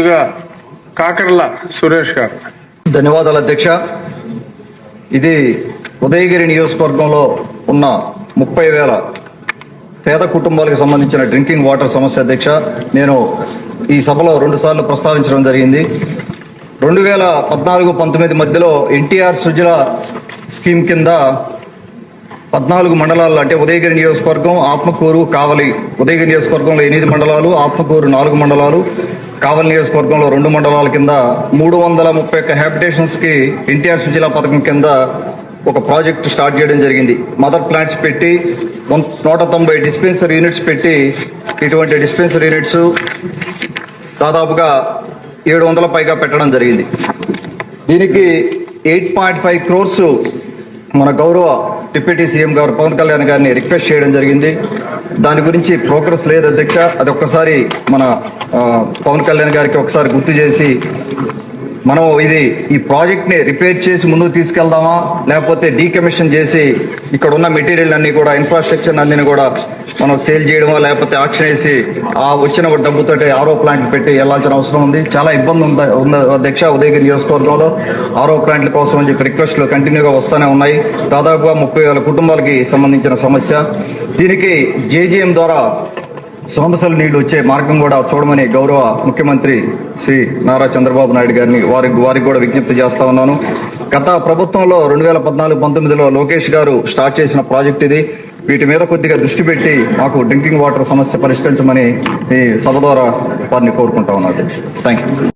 ముందుగా కాకర్ల సురేష్ గారు. ధన్యవాదాలు అధ్యక్ష. ఇది ఉదయగిరి నియోజకవర్గంలో ఉన్న 30,000 పేద కుటుంబాలకు సంబంధించిన డ్రింకింగ్ వాటర్ సమస్య అధ్యక్ష. నేను ఈ సభలో 2 సార్లు ప్రస్తావించడం జరిగింది. 2014-19 మధ్యలో ఎన్టీఆర్ సుజల స్కీమ్ కింద 14 మండలాలు అంటే ఉదయగిరి నియోజకవర్గం, ఆత్మకూరు, కావలి. ఉదయగిరి నియోజకవర్గంలో 8 మండలాలు, ఆత్మకూరు 4 మండలాలు, కావలి నియోజకవర్గంలో 2 మండలాల కింద 331 హ్యాబిటేషన్స్ కి ఎన్టీఆర్ సుజల పథకం కింద ఒక ప్రాజెక్టు స్టార్ట్ చేయడం జరిగింది. మదర్ ప్లాంట్స్ పెట్టి 190 డిస్పెన్సరీ యూనిట్స్ పెట్టి ఇటువంటి డిస్పెన్సరీ యూనిట్స్ దాదాపుగా 700 పైగా పెట్టడం జరిగింది. దీనికి 8.5 crores మన గౌరవ డిప్యూటీ సీఎం గారు పవన్ కళ్యాణ్ గారిని రిక్వెస్ట్ చేయడం జరిగింది. దాని గురించి ప్రోగ్రెస్ లేదు అధ్యక్ష. అది ఒక్కసారి మన పవన్ కళ్యాణ్ గారికి ఒకసారి గుర్తు చేసి మనం ఈ ప్రాజెక్ట్ ని రిపేర్ చేసి ముందుకు తీసుకెళ్దామా, లేకపోతే డీకమిషన్ చేసి ఇక్కడ ఉన్న మెటీరియల్ అన్ని కూడా, ఇన్ఫ్రాస్ట్రక్చర్ అన్ని కూడా మనం సేల్ చేయడమా, లేకపోతే ఆక్షన్ వేసి ఆ వచ్చిన డబ్బుతో ఆరో ప్లాంట్ పెట్టి వెళ్లాల్సిన అవసరం ఉంది. చాలా ఇబ్బంది ఉంది అధ్యక్ష. ఉదయగిరి నియోజకవర్గంలో ఆరో ప్లాంట్ల కోసం అని చెప్పి రిక్వెస్ట్లు కంటిన్యూగా వస్తూనే ఉన్నాయి. దాదాపుగా 30,000 కుటుంబాలకి సంబంధించిన సమస్య. దీనికి జేజీఎం ద్వారా సోమశల నీళ్లు వచ్చే మార్గం కూడా చూడమని గౌరవ ముఖ్యమంత్రి శ్రీ నారా చంద్రబాబు నాయుడు గారిని వారికి కూడా విజ్ఞప్తి చేస్తా ఉన్నాను. గత ప్రభుత్వంలో 2014-19లో లోకేష్ గారు స్టార్ట్ చేసిన ప్రాజెక్ట్ ఇది. వీటి మీద కొద్దిగా దృష్టి పెట్టి మాకు డ్రింకింగ్ వాటర్ సమస్య పరిష్కరించమని ఈ సభ ద్వారా వారిని కోరుకుంటా ఉన్నాను. Thank you.